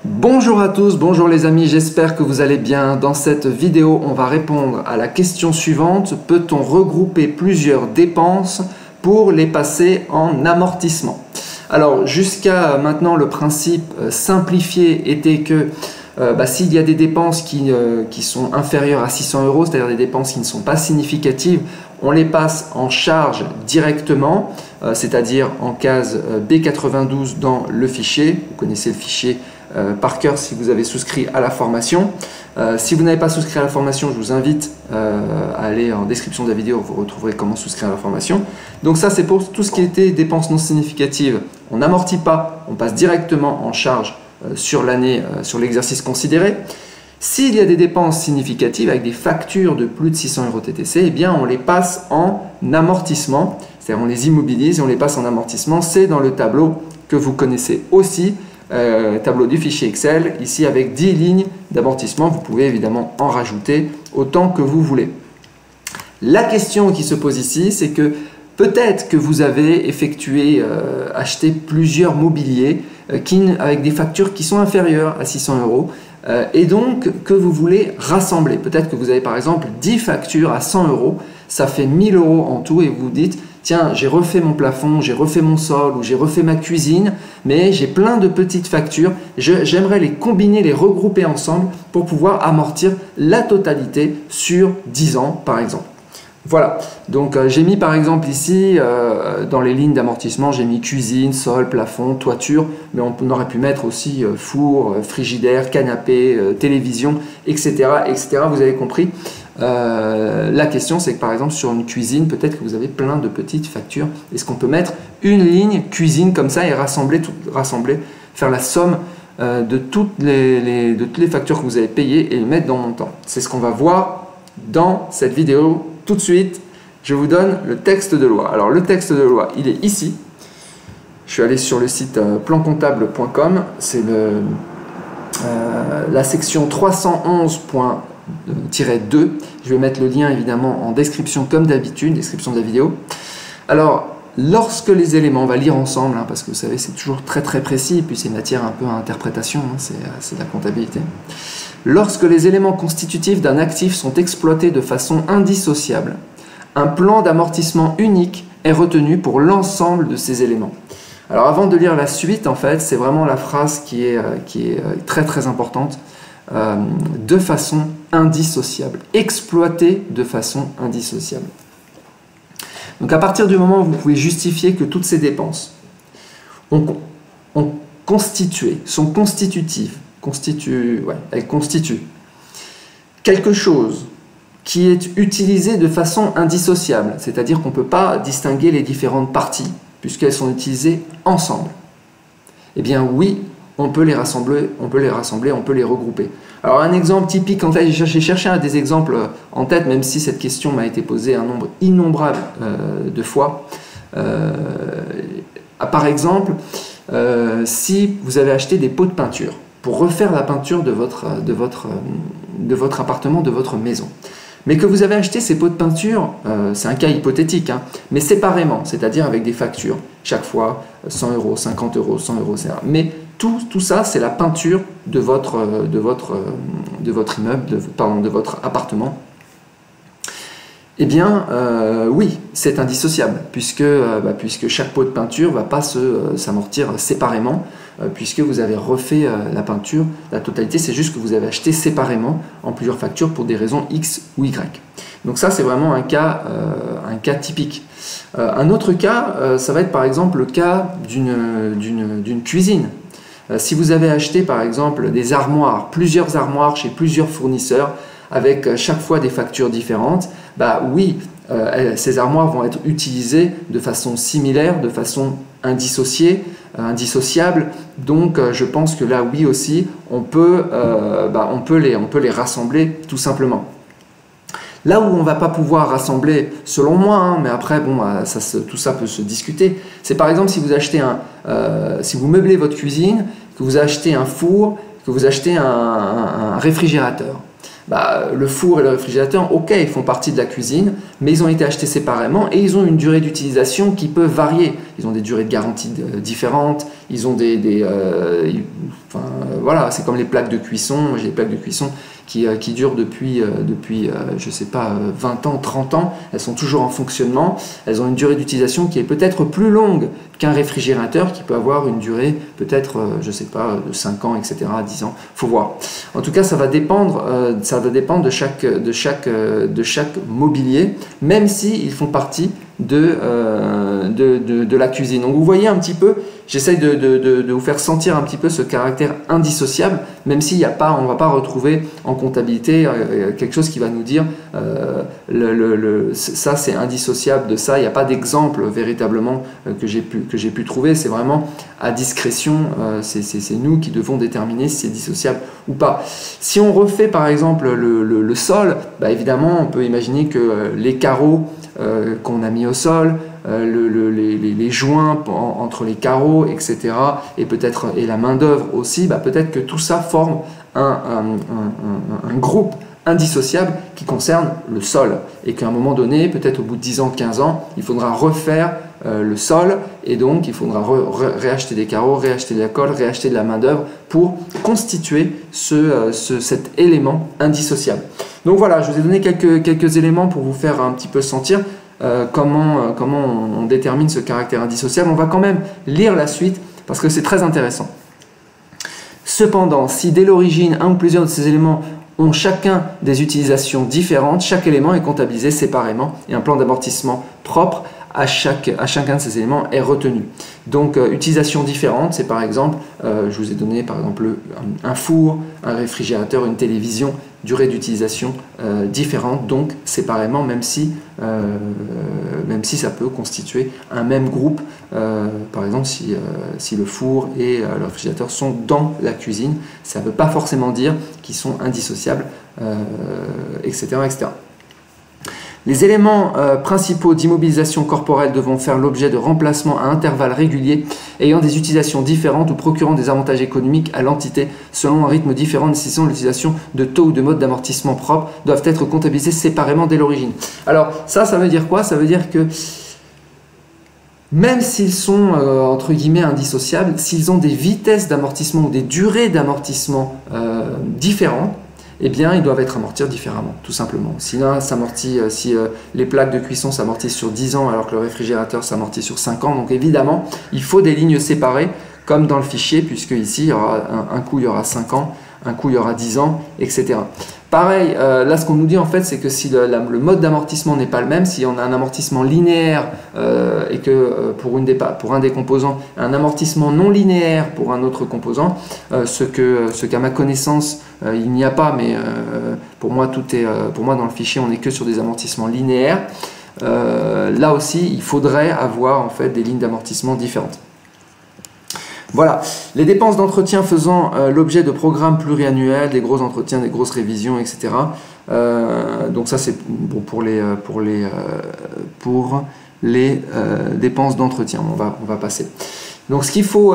Bonjour à tous, bonjour les amis, j'espère que vous allez bien. Dans cette vidéo, on va répondre à la question suivante. Peut-on regrouper plusieurs dépenses pour les passer en amortissement? Alors, jusqu'à maintenant, le principe simplifié était que s'il y a des dépenses qui sont inférieures à 600 €, c'est-à-dire des dépenses qui ne sont pas significatives, on les passe en charge directement, c'est-à-dire en case B92 dans le fichier. Vous connaissez le fichier par cœur si vous avez souscrit à la formation. Si vous n'avez pas souscrit à la formation, je vous invite à aller en description de la vidéo, vous retrouverez comment souscrire à la formation. Donc ça, c'est pour tout ce qui était dépenses non significatives. On n'amortit pas, on passe directement en charge sur l'année, sur l'exercice considéré. S'il y a des dépenses significatives avec des factures de plus de 600 € TTC, eh bien on les passe en amortissement, c'est-à-dire on les immobilise et on les passe en amortissement. C'est dans le tableau que vous connaissez aussi, tableau du fichier Excel, ici avec 10 lignes d'amortissement. Vous pouvez évidemment en rajouter autant que vous voulez. La question qui se pose ici, c'est que peut-être que vous avez acheté plusieurs mobiliers avec des factures qui sont inférieures à 600 € et donc que vous voulez rassembler. Peut-être que vous avez par exemple 10 factures à 100 €, ça fait 1000 € en tout et vous vous dites tiens, j'ai refait mon plafond, j'ai refait mon sol ou j'ai refait ma cuisine, mais j'ai plein de petites factures, j'aimerais les combiner, les regrouper ensemble pour pouvoir amortir la totalité sur 10 ans par exemple. Voilà, donc j'ai mis par exemple ici, dans les lignes d'amortissement, j'ai mis cuisine, sol, plafond, toiture, mais on aurait pu mettre aussi four, frigidaire, canapé, télévision, etc., etc. Vous avez compris. La question, c'est que par exemple sur une cuisine, peut-être que vous avez plein de petites factures. Est-ce qu'on peut mettre une ligne cuisine comme ça et rassembler, faire la somme de toutes les factures que vous avez payées et les mettre dans montant? C'est ce qu'on va voir dans cette vidéo. Tout de suite, je vous donne le texte de loi. Alors le texte de loi, il est ici. Je suis allé sur le site plancomptable.com. C'est la section 311.2. Je vais mettre le lien évidemment en description comme d'habitude, description de la vidéo. Alors, lorsque les éléments, on va lire ensemble, parce que vous savez, c'est toujours très très précis, et puis c'est une matière un peu à interprétation, c'est de la comptabilité. Lorsque les éléments constitutifs d'un actif sont exploités de façon indissociable, un plan d'amortissement unique est retenu pour l'ensemble de ces éléments. Alors avant de lire la suite, en fait, c'est vraiment la phrase qui est très très importante. De façon indissociable, exploité de façon indissociable. Donc à partir du moment où vous pouvez justifier que toutes ces dépenses sont constitutives, elles constituent quelque chose qui est utilisé de façon indissociable, c'est-à-dire qu'on ne peut pas distinguer les différentes parties puisqu'elles sont utilisées ensemble. Eh bien oui, on peut les rassembler, on peut les regrouper. Alors un exemple typique, en fait, j'ai cherché des exemples en tête, même si cette question m'a été posée un nombre innombrable de fois. Par exemple, si vous avez acheté des pots de peinture pour refaire la peinture de votre appartement, de votre maison, mais que vous avez acheté ces pots de peinture, c'est un cas hypothétique, mais séparément, c'est-à-dire avec des factures, chaque fois 100 €, 50 €, 100 €, etc. Mais tout ça, c'est la peinture de votre immeuble, de votre appartement. Eh bien, oui, c'est indissociable, puisque chaque pot de peinture ne va pas s'amortir séparément, puisque vous avez refait la peinture, la totalité, c'est juste que vous avez acheté séparément en plusieurs factures pour des raisons X ou Y. Donc ça, c'est vraiment un cas typique. Un autre cas, ça va être par exemple le cas d'une cuisine. Si vous avez acheté par exemple des armoires, plusieurs armoires chez plusieurs fournisseurs avec chaque fois des factures différentes, oui, ces armoires vont être utilisées de façon similaire, de façon indissociable. Donc je pense que là oui aussi, on peut les rassembler tout simplement. Là où on ne va pas pouvoir rassembler, selon moi, mais après, tout ça peut se discuter, c'est par exemple si vous achetez si vous meublez votre cuisine, que vous achetez un four, que vous achetez un réfrigérateur. Le four et le réfrigérateur, ok, ils font partie de la cuisine, mais ils ont été achetés séparément et ils ont une durée d'utilisation qui peut varier. Ils ont des durées de garantie différentes, ils ont voilà, c'est comme les plaques de cuisson. J'ai des plaques de cuisson qui durent depuis je sais pas, 20 ans, 30 ans. Elles sont toujours en fonctionnement. Elles ont une durée d'utilisation qui est peut-être plus longue qu'un réfrigérateur qui peut avoir une durée peut-être, je sais pas, de 5 ans, etc., 10 ans. Faut voir. En tout cas, ça va dépendre de chaque mobilier, même s'ils font partie de la cuisine. Donc vous voyez un petit peu, j'essaye de vous faire sentir un petit peu ce caractère indissociable, même s'il n'y a pas, on ne va pas retrouver en comptabilité quelque chose qui va nous dire ça c'est indissociable de ça. Il n'y a pas d'exemple véritablement que j'ai pu trouver. C'est vraiment à discrétion, c'est nous qui devons déterminer si c'est dissociable ou pas. Si on refait par exemple le sol, bah, évidemment on peut imaginer que les carreaux qu'on a mis au sol, les joints entre les carreaux, etc., et la main d'œuvre aussi, bah, peut-être que tout ça forme un groupe indissociable qui concerne le sol, et qu'à un moment donné, peut-être au bout de 10 ans, 15 ans, il faudra refaire le sol, et donc il faudra réacheter des carreaux, réacheter de la colle, réacheter de la main d'œuvre pour constituer cet élément indissociable. Donc voilà, je vous ai donné quelques éléments pour vous faire un petit peu sentir comment on détermine ce caractère indissociable. On va quand même lire la suite parce que c'est très intéressant. Cependant, si dès l'origine un ou plusieurs de ces éléments ont chacun des utilisations différentes, chaque élément est comptabilisé séparément et un plan d'amortissement propre à chacun de ces éléments est retenu. Donc utilisation différente, c'est par exemple, je vous ai donné par exemple un four, un réfrigérateur, une télévision, durée d'utilisation différente, donc séparément, même si ça peut constituer un même groupe. Par exemple, si le four et le réfrigérateur sont dans la cuisine, ça ne veut pas forcément dire qu'ils sont indissociables, etc., etc. Les éléments principaux d'immobilisation corporelle devront faire l'objet de remplacements à intervalles réguliers ayant des utilisations différentes ou procurant des avantages économiques à l'entité selon un rythme différent nécessitant l'utilisation de taux ou de modes d'amortissement propres doivent être comptabilisés séparément dès l'origine. Alors ça veut dire quoi? Ça veut dire que même s'ils sont entre guillemets indissociables, s'ils ont des vitesses d'amortissement ou des durées d'amortissement différentes, eh bien, ils doivent être amortis différemment, tout simplement. Si les plaques de cuisson s'amortissent sur 10 ans alors que le réfrigérateur s'amortit sur 5 ans, donc évidemment, il faut des lignes séparées, comme dans le fichier, puisque ici, il y aura un coup, il y aura 5 ans, un coup, il y aura 10 ans, etc. Pareil, là, ce qu'on nous dit, en fait, c'est que si le mode d'amortissement n'est pas le même, si on a un amortissement linéaire et que pour un des composants, un amortissement non linéaire pour un autre composant, ce qu'à ma connaissance, il n'y a pas, mais pour moi, dans le fichier, on n'est que sur des amortissements linéaires. Là aussi, il faudrait avoir en fait des lignes d'amortissement différentes. Voilà, les dépenses d'entretien faisant l'objet de programmes pluriannuels, des gros entretiens, des grosses révisions, etc. Donc ça c'est bon pour les dépenses d'entretien. On va passer. Donc ce qu'il faut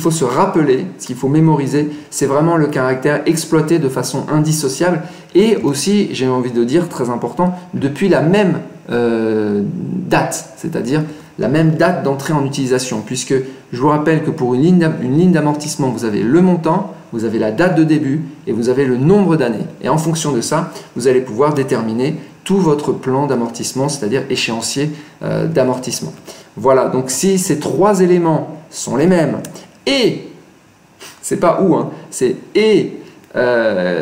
se rappeler, ce qu'il faut mémoriser, c'est vraiment le caractère exploité de façon indissociable et aussi, j'ai envie de dire, très important, depuis la même date, c'est-à-dire la même date d'entrée en utilisation, puisque je vous rappelle que pour une ligne d'amortissement, vous avez le montant, vous avez la date de début et vous avez le nombre d'années. Et en fonction de ça, vous allez pouvoir déterminer tout votre plan d'amortissement, c'est-à-dire échéancier d'amortissement. Voilà, donc si ces trois éléments sont les mêmes et, c'est pas ou, hein, c'est et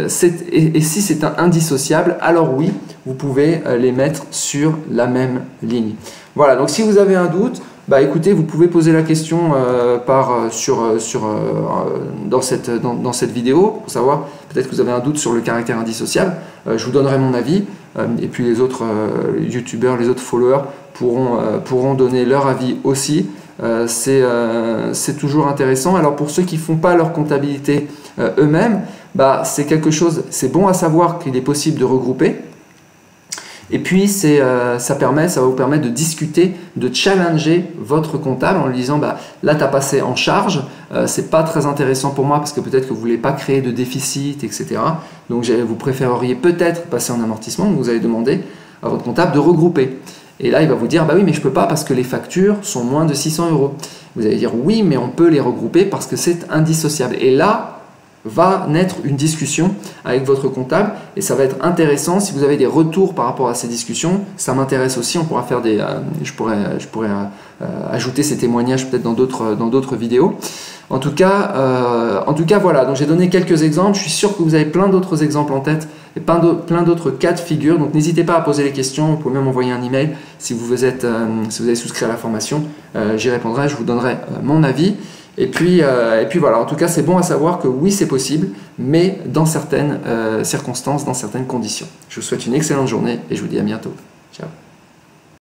si c'est un indissociable, alors oui, vous pouvez les mettre sur la même ligne. Voilà, donc si vous avez un doute, bah écoutez, vous pouvez poser la question dans cette vidéo pour savoir, peut-être que vous avez un doute sur le caractère indissociable. Je vous donnerai mon avis et puis les autres youtubeurs, les autres followers pourront donner leur avis aussi. C'est toujours intéressant. Alors pour ceux qui ne font pas leur comptabilité eux-mêmes, bah, c'est bon à savoir qu'il est possible de regrouper. Et puis ça va vous permettre de discuter, de challenger votre comptable en lui disant bah, là tu as passé en charge, c'est pas très intéressant pour moi parce que peut-être que vous ne voulez pas créer de déficit, etc. Donc vous préféreriez peut-être passer en amortissement, donc vous allez demander à votre comptable de regrouper. Et là, il va vous dire, bah oui, mais je ne peux pas parce que les factures sont moins de 600 €. Vous allez dire, oui, mais on peut les regrouper parce que c'est indissociable. Et là, va naître une discussion avec votre comptable et ça va être intéressant si vous avez des retours par rapport à ces discussions. Ça m'intéresse aussi, on pourra faire je pourrais ajouter ces témoignages peut-être dans d'autres vidéos. En tout cas, voilà, donc j'ai donné quelques exemples, je suis sûr que vous avez plein d'autres exemples en tête et plein d'autres cas de figure, donc n'hésitez pas à poser les questions, vous pouvez même envoyer un email si vous avez souscrit à la formation, j'y répondrai, je vous donnerai mon avis. Et puis voilà, en tout cas c'est bon à savoir que oui c'est possible, mais dans certaines circonstances, dans certaines conditions. Je vous souhaite une excellente journée et je vous dis à bientôt.